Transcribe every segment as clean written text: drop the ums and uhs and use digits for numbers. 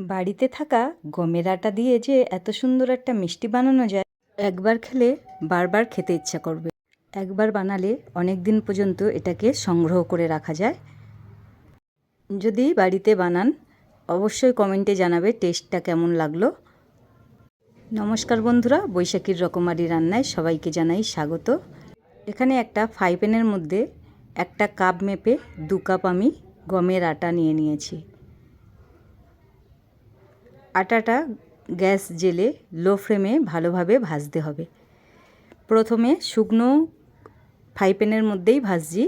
বাড়িতে থাকা গমের আটা দিয়ে যে এত সুন্দর একটা মিষ্টি বানানো যায়, একবার খেলে বারবার খেতে ইচ্ছা করবে। একবার বানালে অনেক দিন পর্যন্ত এটাকে সংগ্রহ করে রাখা যায়। যদি বাড়িতে বানান অবশ্যই কমেন্টে জানাবে টেস্টটা কেমন লাগলো। নমস্কার বন্ধুরা, বৈশাখীর রকমারি রান্নায় সবাইকে জানাই স্বাগত। এখানে একটা ফ্রাই প্যানের মধ্যে একটা কাপ মেপে 2 কাপ আমি গমের আটা নিয়ে নিয়েছি। আটাটা গ্যাস জেলে লো ফ্লেমে ভালোভাবে ভাজতে হবে। প্রথমে শুকনো ফ্রাই প্যানের মধ্যেই ভাজছি।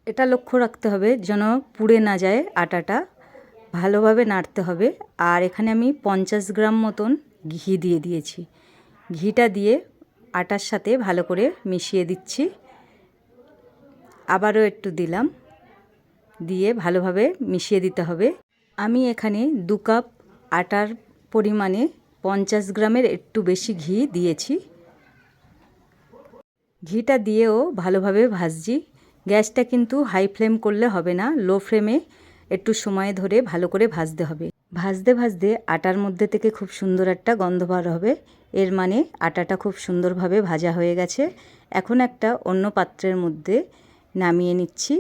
এটা লক্ষ্য রাখতে হবে যেন পুড়ে না যায় আটাটা, ভালোভাবে নাড়তে হবে। আর এখানে আমি 50 গ্রাম মতন ঘি দিয়ে দিয়েছি। ঘিটা দিয়ে আটার সাথে ভালো করে মিশিয়ে দিচ্ছি। আবারও একটু দিলাম, দিয়ে ভালোভাবে মিশিয়ে দিতে হবে। আমি এখানে 2 কাপ আটার পরিমাণে 50 গ্রামের একটু বেশি ঘি দিয়েছি। ঘিটা দিয়েও ভালোভাবে ভাজছি। গ্যাসটা কিন্তু হাই ফ্লেম করলে হবে না, লো ফ্লেমে একটু সময় ধরে ভালো করে ভাজতে হবে। ভাজতে ভাজতে আটার মধ্যে থেকে খুব সুন্দর একটা গন্ধ বার হবে। এর মানে আটাটা খুব সুন্দরভাবে ভাজা হয়ে গেছে। এখন একটা অন্য পাত্রের মধ্যে নামিয়ে নিচ্ছি।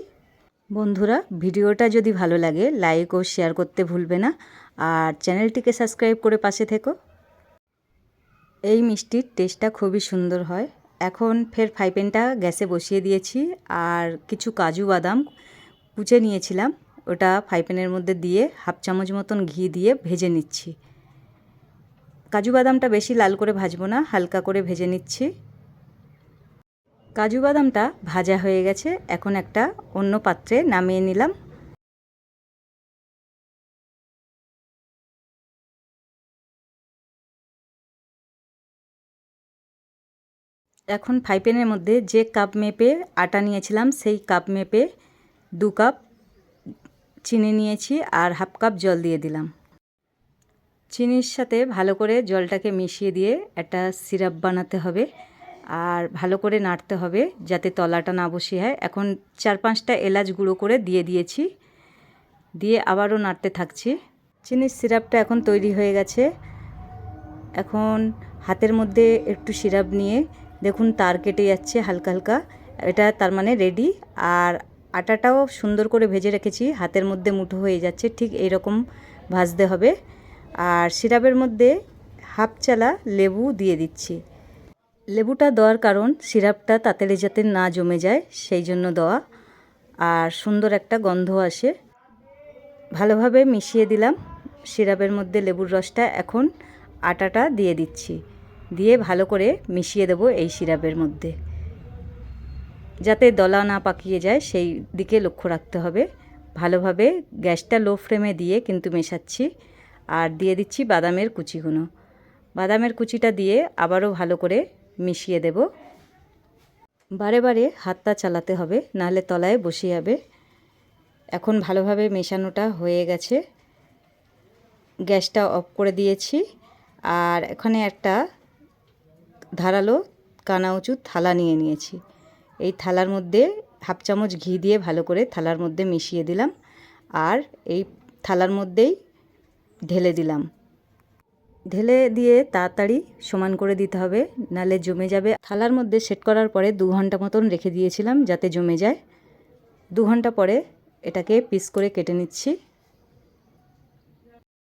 বন্ধুরা, ভিডিওটা যদি ভালো লাগে লাইক ও শেয়ার করতে ভুলবে না, আর চ্যানেলটিকে সাবস্ক্রাইব করে পাশে থেকো। এই মিষ্টির টেস্টটা খুবই সুন্দর হয়। এখন ফের ফ্রাই প্যানটা গ্যাসে বসিয়ে দিয়েছি, আর কিছু কাজু বাদাম কুচে নিয়েছিলাম ওটা ফ্রাই প্যানের মধ্যে দিয়ে 1/2 চামচ মতন ঘি দিয়ে ভেজে নিচ্ছি। কাজু বাদামটা বেশি লাল করে ভাজবো না, হালকা করে ভেজে নিচ্ছি। কাজু বাদামটা ভাজা হয়ে গেছে, এখন একটা অন্য পাত্রে নামিয়ে নিলাম। এখন ফ্রাই প্যানের মধ্যে যে কাপ মেপে আটা নিয়েছিলাম সেই কাপ মেপে 2 কাপ চিনি নিয়েছি আর 1/2 কাপ জল দিয়ে দিলাম। চিনির সাথে ভালো করে জলটাকে মিশিয়ে দিয়ে একটা সিরাপ বানাতে হবে, আর ভালো করে নাড়তে হবে যাতে তলাটা না বসে হয়। এখন 4-5টা এলাচ গুঁড়ো করে দিয়ে দিয়েছি, দিয়ে আবারও নাড়তে থাকছি। চিনির সিরাপটা এখন তৈরি হয়ে গেছে। এখন হাতের মধ্যে একটু সিরাপ নিয়ে দেখুন তার কেটে যাচ্ছে হালকা হালকা, এটা তার মানে রেডি। আর আটাটাও সুন্দর করে ভেজে রেখেছি, হাতের মধ্যে মুঠো হয়ে যাচ্ছে, ঠিক এইরকম ভাজতে হবে। আর সিরাপের মধ্যে 1/2 চালা লেবু দিয়ে দিচ্ছি। লেবুটা দেওয়ার কারণ সিরাপটা তাড়াতাড়ি যাতে না জমে যায় সেই জন্য দেওয়া, আর সুন্দর একটা গন্ধ আসে। ভালোভাবে মিশিয়ে দিলাম সিরাপের মধ্যে লেবুর রসটা। এখন আটাটা দিয়ে দিচ্ছি, দিয়ে ভালো করে মিশিয়ে দেব এই সিরাপের মধ্যে, যাতে দলা না পাকিয়ে যায় সেই দিকে লক্ষ্য রাখতে হবে। ভালোভাবে গ্যাসটা লো ফ্লেমে দিয়ে কিন্তু মেশাচ্ছি। আর দিয়ে দিচ্ছি বাদামের কুচিগুলো। বাদামের কুচিটা দিয়ে আবারও ভালো করে মিশিয়ে দেব। বারে বারে হাতটা চালাতে হবে, নাহলে তলায় বসে যাবে। এখন ভালোভাবে মেশানোটা হয়ে গেছে, গ্যাসটা অফ করে দিয়েছি। আর এখানে একটা ধারালো কানা উঁচু থালা নিয়ে নিয়েছি। এই থালার মধ্যে 1/2 চামচ ঘি দিয়ে ভালো করে থালার মধ্যে মিশিয়ে দিলাম, আর এই থালার মধ্যেই ঢেলে দিলাম। ঢেলে দিয়ে তাড়াতাড়ি সমান করে দিতে হবে, নালে জমে যাবে। থালার মধ্যে সেট করার পরে 2 ঘন্টা মতন রেখে দিয়েছিলাম যাতে জমে যায়। 2 ঘন্টা পরে এটাকে পিস করে কেটে নিচ্ছি।